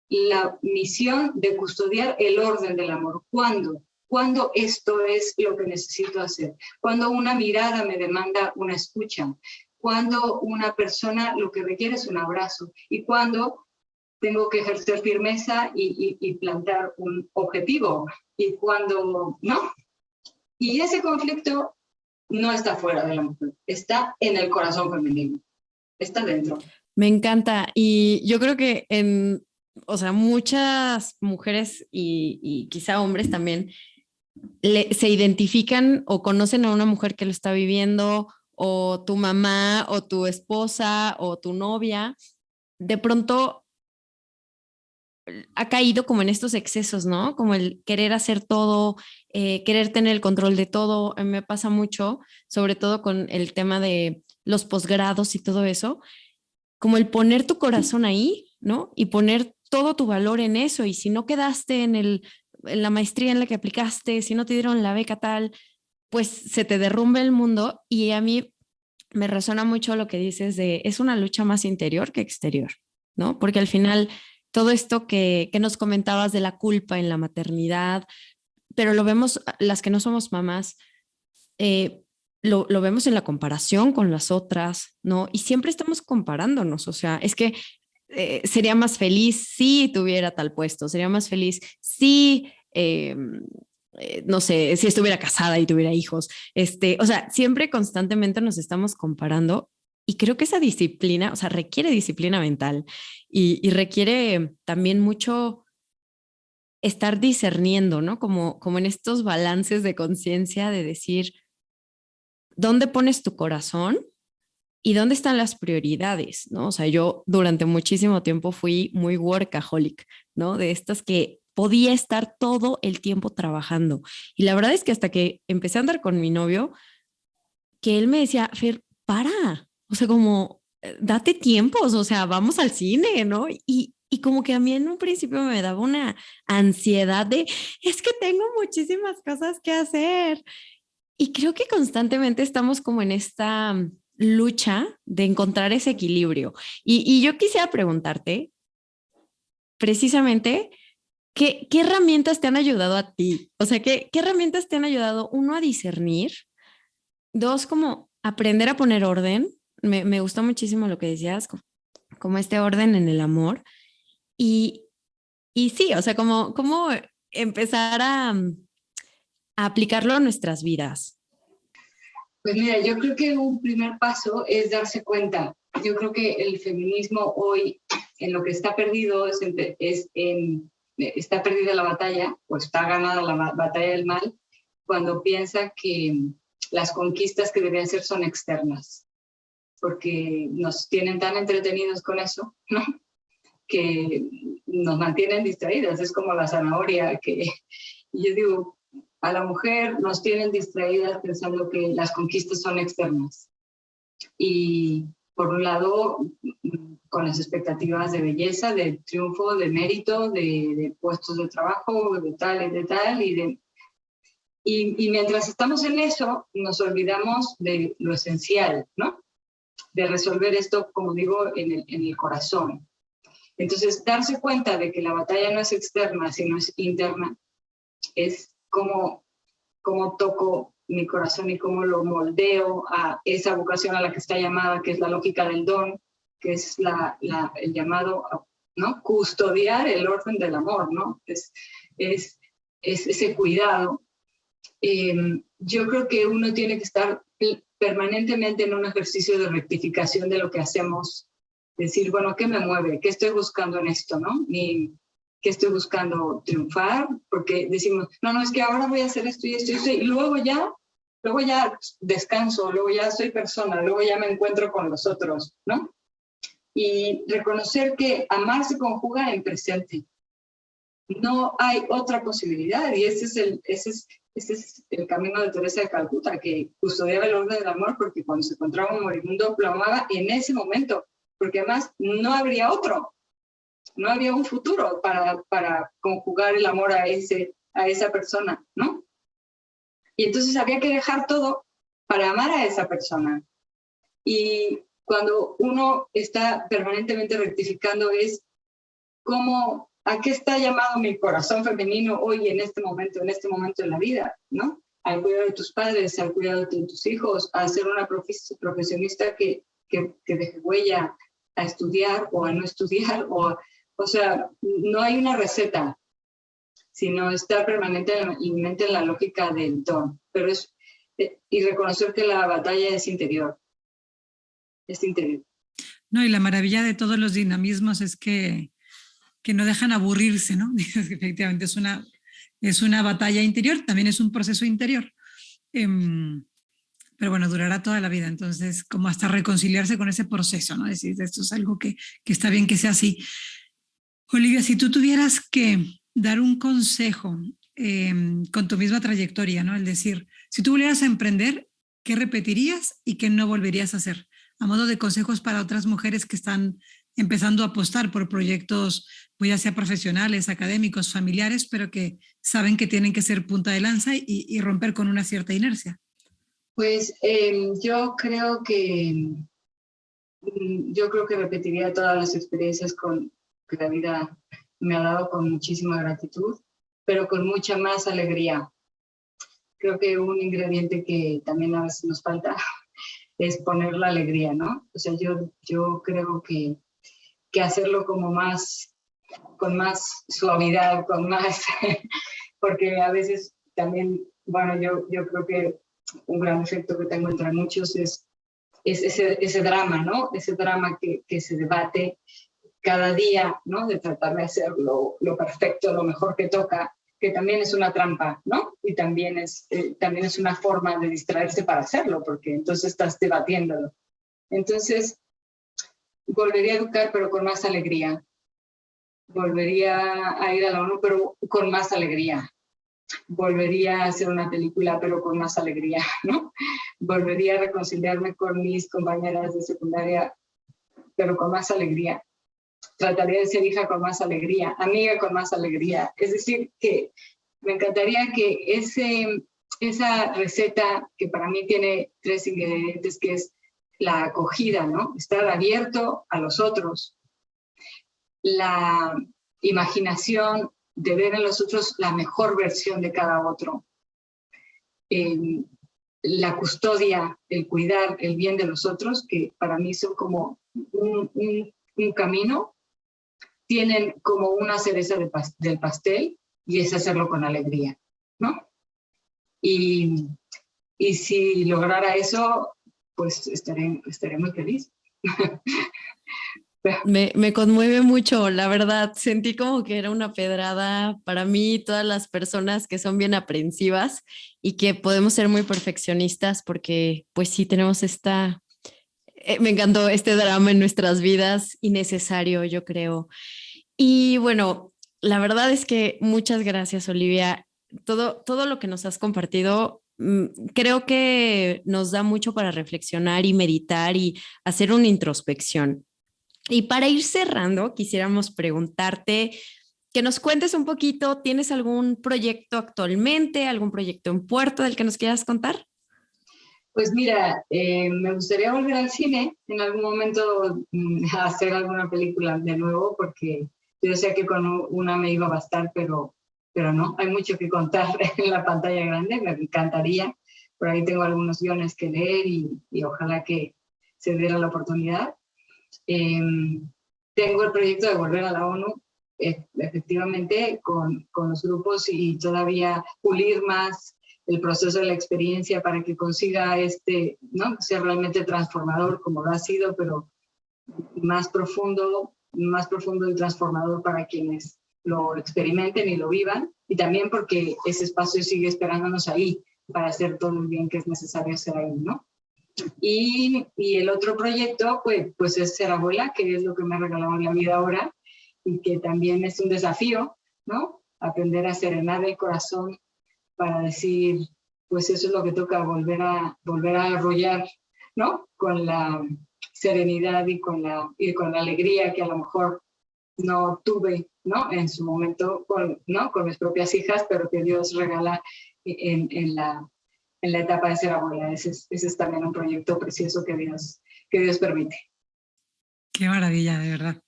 la misión de custodiar el orden del amor. ¿Cuándo? Cuando esto es lo que necesito hacer. Cuando una mirada me demanda una escucha. Cuando una persona lo que requiere es un abrazo. Y cuando tengo que ejercer firmeza y plantear un objetivo. Y cuando no. Y ese conflicto no está fuera de la mujer, está en el corazón femenino, está dentro. Me encanta. Y yo creo que o sea, muchas mujeres y quizá hombres también se identifican o conocen a una mujer que lo está viviendo, o tu mamá, o tu esposa, o tu novia. De pronto ha caído como en estos excesos, ¿no? Como el querer hacer todo, querer tener el control de todo. A mí me pasa mucho, sobre todo con el tema de los posgrados y todo eso, como el poner tu corazón ahí, ¿no? Y poner todo tu valor en eso. Y si no quedaste en la maestría en la que aplicaste, si no te dieron la beca tal, pues se te derrumba el mundo. Y a mí me resuena mucho lo que dices de es una lucha más interior que exterior, ¿no? Porque al final todo esto que nos comentabas de la culpa en la maternidad, pero lo vemos, las que no somos mamás, lo vemos en la comparación con las otras, ¿no? Y siempre estamos comparándonos, o sea, es que sería más feliz si tuviera tal puesto, sería más feliz si, no sé, si estuviera casada y tuviera hijos, o sea, siempre constantemente nos estamos comparando. Y creo que esa disciplina, o sea, requiere disciplina mental y requiere también mucho estar discerniendo, ¿no? Como en estos balances de conciencia de decir, ¿dónde pones tu corazón y dónde están las prioridades, ¿no? O sea, yo durante muchísimo tiempo fui muy workaholic, ¿no? De estas que podía estar todo el tiempo trabajando. Y la verdad es que hasta que empecé a andar con mi novio, que él me decía, Fer, para, o sea, como, date tiempos, o sea, vamos al cine, ¿no? Y como que a mí en un principio me daba una ansiedad de, es que tengo muchísimas cosas que hacer. Y creo que constantemente estamos como en esta lucha de encontrar ese equilibrio. Y yo quisiera preguntarte, precisamente, ¿qué herramientas te han ayudado a ti? O sea, ¿qué herramientas te han ayudado, uno, a discernir? Dos, como aprender a poner orden. Me gustó muchísimo lo que decías, como este orden en el amor. Y sí, o sea, como empezar a aplicarlo a nuestras vidas. Pues mira, yo creo que un primer paso es darse cuenta. Yo creo que el feminismo hoy, en lo que está perdido, está perdida la batalla, o está ganada la batalla del mal, cuando piensa que las conquistas que deberían ser son externas, porque nos tienen tan entretenidos con eso, ¿no? Que nos mantienen distraídas. Es como la zanahoria, que yo digo, a la mujer nos tienen distraídas pensando que las conquistas son externas. Y por un lado, con las expectativas de belleza, de triunfo, de mérito, de puestos de trabajo, de tal, y mientras estamos en eso, nos olvidamos de lo esencial, ¿no? De resolver esto, como digo, en el corazón. Entonces, darse cuenta de que la batalla no es externa, sino es interna, es cómo toco mi corazón y cómo lo moldeo a esa vocación a la que está llamada, que es la lógica del don, que es el llamado a, ¿no?, custodiar el orden del amor, ¿no? Es ese cuidado. Yo creo que uno tiene que estar permanentemente en un ejercicio de rectificación de lo que hacemos, decir, bueno, ¿qué me mueve? ¿Qué estoy buscando en esto, no? ¿Qué estoy buscando? Triunfar, porque decimos, no, es que ahora voy a hacer esto y esto y esto, y luego ya descanso, luego ya soy persona, luego ya me encuentro con los otros, ¿no? Y reconocer que amar se conjuga en presente. No hay otra posibilidad, y ese es el camino de Teresa de Calcuta, que custodiaba el orden del amor, porque cuando se encontraba un moribundo lo amaba en ese momento, porque además no habría otro. No había un futuro para conjugar el amor a esa persona, ¿no? Y entonces había que dejar todo para amar a esa persona. Y cuando uno está permanentemente rectificando es ¿a qué está llamado mi corazón femenino hoy en este momento en la vida, ¿no? Al cuidado de tus padres, al cuidado de tus hijos, a ser una profesionista que deje huella, a estudiar o a no estudiar, o sea, no hay una receta, sino estar permanentemente en la lógica del don. Pero y reconocer que la batalla es interior. Es interior. No, y la maravilla de todos los dinamismos es que no dejan aburrirse, ¿no? Efectivamente, es una batalla interior, también es un proceso interior. Pero bueno, durará toda la vida, entonces como hasta reconciliarse con ese proceso, ¿no? Es decir, esto es algo que está bien que sea así. Olivia, si tú tuvieras que dar un consejo con tu misma trayectoria, ¿no? Es decir, si tú volvieras a emprender, ¿qué repetirías y qué no volverías a hacer? A modo de consejos para otras mujeres que están empezando a apostar por proyectos, pues ya sea profesionales, académicos, familiares, pero que saben que tienen que ser punta de lanza y romper con una cierta inercia. Pues yo creo que repetiría todas las experiencias que la vida me ha dado con muchísima gratitud, pero con mucha más alegría. Creo que un ingrediente que también a veces nos falta es poner la alegría, ¿no? O sea, yo creo que hacerlo como con más suavidad, porque a veces también, bueno, yo creo que un gran efecto que tengo entre muchos es ese drama, ¿no? Ese drama que se debate cada día, ¿no? De tratar de hacer lo perfecto, lo mejor que toca, que también es una trampa, ¿no? Y también es una forma de distraerse para hacerlo, porque entonces estás debatiéndolo. Entonces, volvería a educar, pero con más alegría. Volvería a ir a la ONU, pero con más alegría. Volvería a hacer una película, pero con más alegría, ¿no? Volvería a reconciliarme con mis compañeras de secundaria, pero con más alegría. Trataría de ser hija con más alegría, amiga con más alegría. Es decir, que me encantaría que esa receta, que para mí tiene 3 ingredientes, que es la acogida, ¿no? Estar abierto a los otros. La imaginación de ver en los otros la mejor versión de cada otro. La custodia, el cuidar el bien de los otros, que para mí son como un camino, tienen como una cereza del pastel, y es hacerlo con alegría, ¿no? Y si lograra eso, pues estaré muy feliz. Me conmueve mucho, la verdad. Sentí como que era una pedrada para mí y todas las personas que son bien aprensivas y que podemos ser muy perfeccionistas porque pues sí tenemos me encantó este drama en nuestras vidas, innecesario, yo creo. Y bueno, la verdad es que muchas gracias, Olivia. Todo lo que nos has compartido, creo que nos da mucho para reflexionar y meditar y hacer una introspección. Y para ir cerrando, quisiéramos preguntarte que nos cuentes un poquito, ¿tienes algún proyecto actualmente, algún proyecto en puerta del que nos quieras contar? Pues mira, me gustaría volver al cine en algún momento, a hacer alguna película de nuevo, porque yo decía que con una me iba a bastar, pero no, hay mucho que contar en la pantalla grande, me encantaría. Por ahí tengo algunos guiones que leer y ojalá que se diera la oportunidad. Eh, Tengo el proyecto de volver a la ONU, efectivamente, con los grupos y todavía pulir más el proceso de la experiencia para que consiga ¿no? Ser realmente transformador como lo ha sido, pero más profundo y transformador para quienes lo experimenten y lo vivan, y también porque ese espacio sigue esperándonos ahí para hacer todo el bien que es necesario hacer ahí, ¿no? Y el otro proyecto, pues es ser abuela, que es lo que me ha regalado la vida ahora, y que también es un desafío, ¿no? Aprender a serenar el corazón para decir, pues eso es lo que toca, volver a arrullar, ¿no? Con la serenidad y con la alegría que a lo mejor no tuve, ¿no? En su momento, ¿no? Con mis propias hijas, pero que Dios regala en la etapa de ser abuela. Ese es también un proyecto precioso que Dios permite. Qué maravilla, de verdad.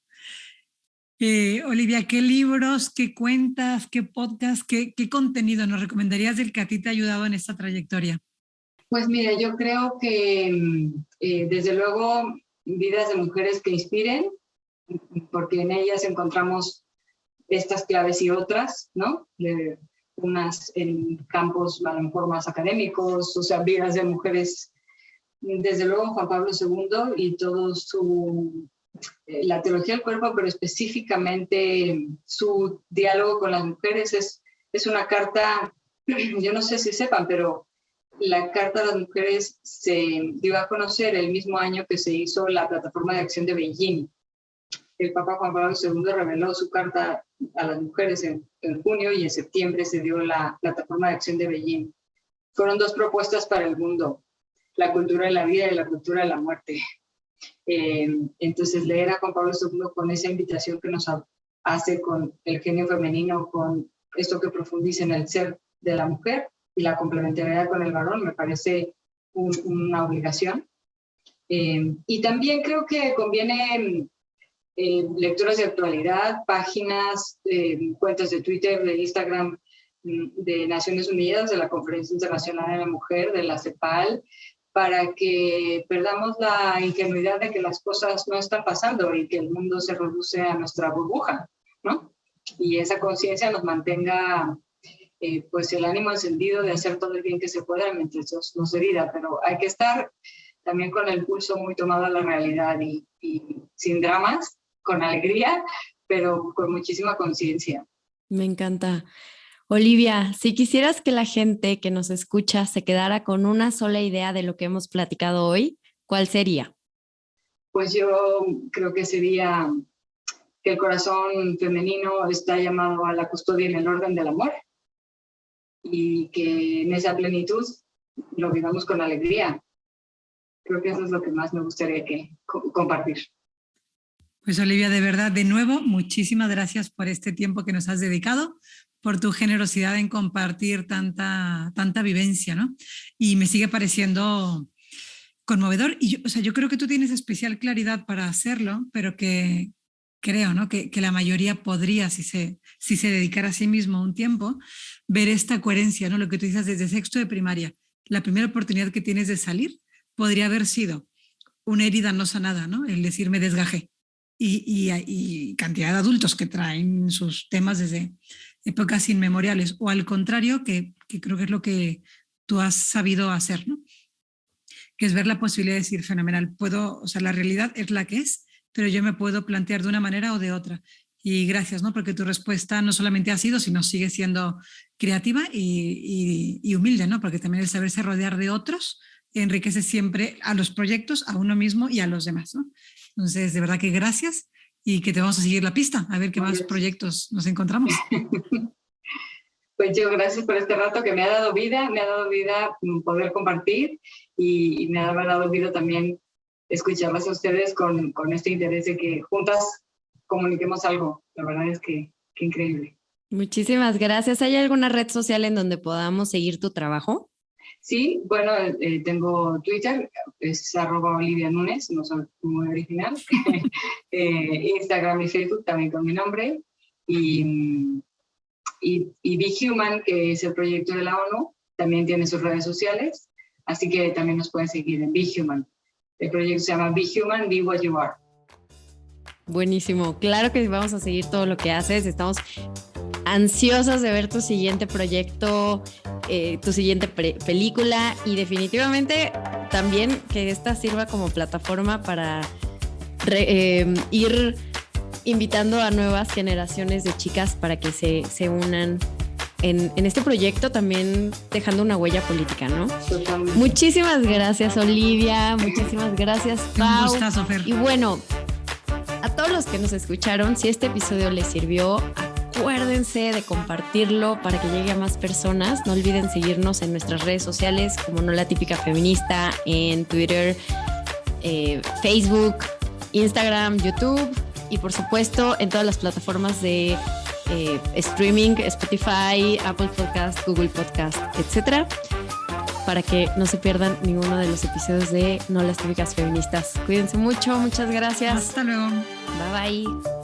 Olivia, ¿qué libros, qué cuentas, qué podcast, qué contenido nos recomendarías del que a ti te ha ayudado en esta trayectoria? Pues mira, yo creo que desde luego vidas de mujeres que inspiren, porque en ellas encontramos estas claves y otras, ¿no? Unas en campos a lo mejor más académicos, o sea, vidas de mujeres, desde luego Juan Pablo II y todo la teología del cuerpo, pero específicamente su diálogo con las mujeres es una carta, yo no sé si sepan, pero la Carta de las Mujeres se dio a conocer el mismo año que se hizo la Plataforma de Acción de Beijing. El Papa Juan Pablo II reveló su carta a las mujeres en junio y en septiembre se dio la Plataforma de Acción de Beijing. Fueron dos propuestas para el mundo, la cultura de la vida y la cultura de la muerte. Entonces leer a Juan Pablo II con esa invitación que nos hace con el genio femenino, con esto que profundiza en el ser de la mujer y la complementariedad con el varón, me parece una obligación. Y también creo que conviene lecturas de actualidad, páginas, cuentas de Twitter, de Instagram, de Naciones Unidas, de la Conferencia Internacional de la Mujer, de la CEPAL, para que perdamos la ingenuidad de que las cosas no están pasando y que el mundo se reduce a nuestra burbuja, ¿no? Y esa conciencia nos mantenga pues el ánimo encendido de hacer todo el bien que se pueda mientras nos dé vida, pero hay que estar también con el pulso muy tomado a la realidad y sin dramas, con alegría, pero con muchísima conciencia. Me encanta. Olivia, si quisieras que la gente que nos escucha se quedara con una sola idea de lo que hemos platicado hoy, ¿cuál sería? Pues yo creo que sería que el corazón femenino está llamado a la custodia en el orden del amor y que en esa plenitud lo vivamos con alegría. Creo que eso es lo que más me gustaría compartir. Pues Olivia, de verdad, de nuevo, muchísimas gracias por este tiempo que nos has dedicado, por tu generosidad en compartir tanta vivencia, ¿no? Y me sigue pareciendo conmovedor. Y yo creo que tú tienes especial claridad para hacerlo, pero que creo, ¿no? que la mayoría podría, si se dedicara a sí mismo un tiempo, ver esta coherencia, ¿no? Lo que tú dices desde sexto de primaria. La primera oportunidad que tienes de salir podría haber sido una herida no sanada, ¿no? El decir me desgajé. Y cantidad de adultos que traen sus temas desde épocas inmemoriales, o al contrario, que creo que es lo que tú has sabido hacer, ¿no? Que es ver la posibilidad de decir, fenomenal, la realidad es la que es, pero yo me puedo plantear de una manera o de otra. Y gracias, ¿no? Porque tu respuesta no solamente ha sido, sino sigue siendo creativa y humilde, ¿no? Porque también el saberse rodear de otros enriquece siempre a los proyectos, a uno mismo y a los demás, ¿no? Entonces, de verdad que gracias y que te vamos a seguir la pista, a ver qué más proyectos nos encontramos. Pues yo gracias por este rato que me ha dado vida poder compartir y me ha dado vida también escucharlas a ustedes con este interés de que juntas comuniquemos algo. La verdad es que increíble. Muchísimas gracias. ¿Hay alguna red social en donde podamos seguir tu trabajo? Sí, bueno, tengo Twitter, es @OliviaNunes, no soy muy original. Instagram y Facebook también con mi nombre. Y Be Human, que es el proyecto de la ONU, también tiene sus redes sociales, así que también nos pueden seguir en Be Human. El proyecto se llama Be Human, Be What You Are. Buenísimo, claro que vamos a seguir todo lo que haces, estamos ansiosos de ver tu siguiente proyecto, tu siguiente película y definitivamente también que esta sirva como plataforma para ir invitando a nuevas generaciones de chicas para que se unan en este proyecto, también dejando una huella política, ¿no? Totalmente. Muchísimas gracias, Olivia, muchísimas gracias, Pau. Un gustazo, Fer. Y bueno, a todos los que nos escucharon, si este episodio les sirvió, acuérdense de compartirlo para que llegue a más personas. No olviden seguirnos en nuestras redes sociales como No La Típica Feminista, en Twitter, Facebook, Instagram, YouTube y por supuesto en todas las plataformas de streaming, Spotify, Apple Podcast, Google Podcast, etcétera, para que no se pierdan ninguno de los episodios de No Las Típicas Feministas. Cuídense mucho, muchas gracias. Hasta luego. Bye bye.